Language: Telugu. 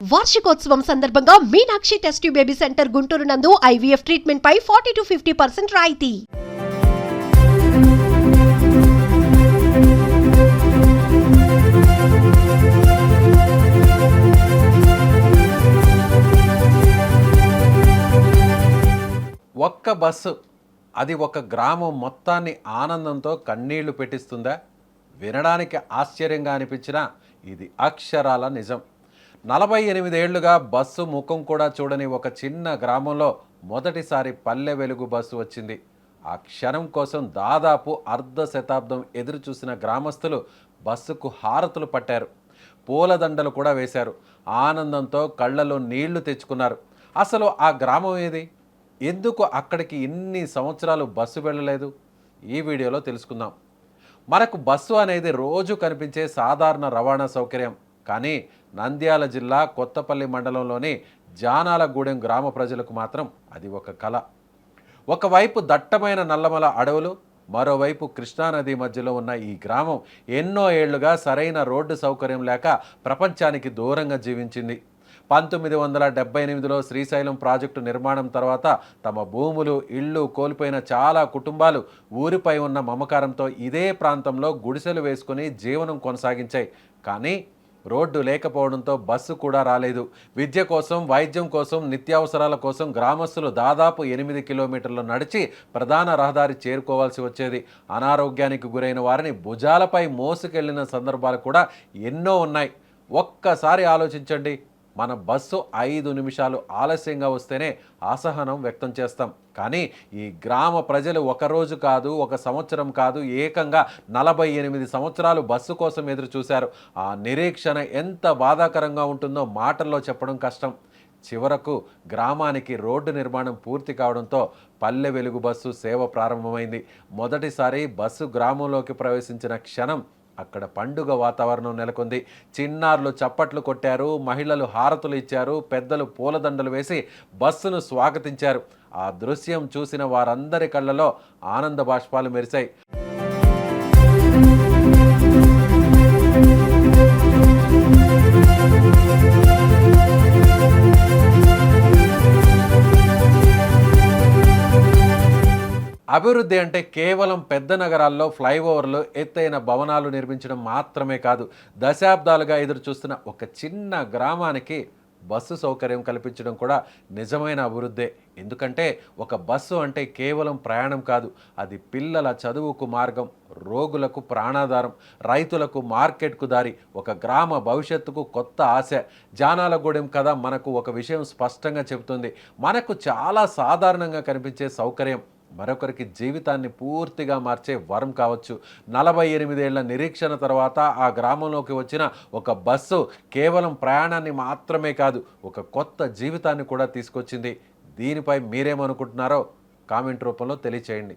వార్షికోత్సవం సందర్భంగా Meenakshi test tube baby centre Guntur నందు ఐవీఎఫ్ ట్రీట్మెంట్ పై 40 to 50% రాయితీ. ఒక్క బస్సు అది ఒక గ్రామం మొత్తాన్ని ఆనందంతో కన్నీళ్లు పెట్టిస్తుందా? వినడానికి ఆశ్చర్యంగా అనిపించినా ఇది అక్షరాల నిజం. 48 ఏళ్లుగా బస్సు ముఖం కూడా చూడని ఒక చిన్న గ్రామంలో మొదటిసారి పల్లె వెలుగు బస్సు వచ్చింది. ఆ క్షణం కోసం దాదాపు అర్ధ శతాబ్దం ఎదురు చూసిన గ్రామస్తులు బస్సుకు హారతులు పట్టారు, పూలదండలు కూడా వేశారు. ఆనందంతో కళ్ళలో నీళ్లు తెచ్చుకున్నారు. అసలు ఆ గ్రామం ఏది? ఎందుకు అక్కడికి ఇన్ని సంవత్సరాలు బస్సు వెళ్ళలేదు? ఈ వీడియోలో తెలుసుకుందాం. మనకు బస్సు అనేది రోజు కనిపించే సాధారణ రవాణా సౌకర్యం. కానీ నంద్యాల జిల్లా కొత్తపల్లి మండలంలోని జానాలగూడెం గ్రామ ప్రజలకు మాత్రం అది ఒక కళ. ఒకవైపు దట్టమైన నల్లమల అడవులు, మరోవైపు కృష్ణానది మధ్యలో ఉన్న ఈ గ్రామం ఎన్నో ఏళ్లుగా సరైన రోడ్డు సౌకర్యం లేక ప్రపంచానికి దూరంగా జీవించింది. 1978లో శ్రీశైలం ప్రాజెక్టు నిర్మాణం తర్వాత తమ భూములు, ఇళ్ళు కోల్పోయిన చాలా కుటుంబాలు ఊరిపై ఉన్న మమకారంతో ఇదే ప్రాంతంలో గుడిసెలు వేసుకుని జీవనం కొనసాగించాయి. కానీ రోడ్డు లేకపోవడంతో బస్సు కూడా రాలేదు. విద్య కోసం, వైద్యం కోసం, నిత్యావసరాల కోసం గ్రామస్తులు దాదాపు 8 కిలోమీటర్లు నడిచి ప్రధాన రహదారి చేరుకోవాల్సి వచ్చేది. అనారోగ్యానికి గురైన వారిని భుజాలపై మోసుకెళ్లిన సందర్భాలు కూడా ఎన్నో ఉన్నాయి. ఒక్కసారి ఆలోచించండి, మన బస్సు 5 నిమిషాలు ఆలస్యంగా వస్తేనే అసహనం వ్యక్తం చేస్తాం. కానీ ఈ గ్రామ ప్రజలు ఒకరోజు కాదు, ఒక సంవత్సరం కాదు, ఏకంగా 48 సంవత్సరాలు బస్సు కోసం ఎదురు చూశారు. ఆ నిరీక్షణ ఎంత బాధాకరంగా ఉంటుందో మాటల్లో చెప్పడం కష్టం. చివరకు గ్రామానికి రోడ్డు నిర్మాణం పూర్తి కావడంతో పల్లె వెలుగు బస్సు సేవ ప్రారంభమైంది. మొదటిసారి బస్సు గ్రామంలోకి ప్రవేశించిన క్షణం అక్కడ పండుగ వాతావరణం నెలకొంది. చిన్నారులు చప్పట్లు కొట్టారు, మహిళలు హారతులు ఇచ్చారు, పెద్దలు పూలదండలు వేసి బస్సును స్వాగతించారు. ఆ దృశ్యం చూసిన వారందరి కళ్ళలో ఆనంద బాష్పాలు మెరిశాయి. అభివృద్ధి అంటే కేవలం పెద్ద నగరాల్లో ఫ్లైఓవర్లు, ఎత్తైన భవనాలు నిర్మించడం మాత్రమే కాదు. దశాబ్దాలుగా ఎదురు చూస్తున్న ఒక చిన్న గ్రామానికి బస్సు సౌకర్యం కల్పించడం కూడా నిజమైన అభివృద్ధే. ఎందుకంటే ఒక బస్సు అంటే కేవలం ప్రయాణం కాదు, అది పిల్లల చదువుకు మార్గం, రోగులకు ప్రాణాధారం, రైతులకు మార్కెట్కు దారి, ఒక గ్రామ భవిష్యత్తుకు కొత్త ఆశ. జానాలగూడెం కథ మనకు ఒక విషయం స్పష్టంగా చెబుతుంది. మనకు చాలా సాధారణంగా కనిపించే సౌకర్యం మరొకరికి జీవితాన్ని పూర్తిగా మార్చే వరం కావచ్చు. 48 ఏళ్ల నిరీక్షణ తర్వాత ఆ గ్రామంలోకి వచ్చిన ఒక బస్సు కేవలం ప్రయాణాన్ని మాత్రమే కాదు, ఒక కొత్త జీవితాన్ని కూడా తీసుకొచ్చింది. దీనిపై మీరేమనుకుంటున్నారో కామెంట్ రూపంలో తెలియచేయండి.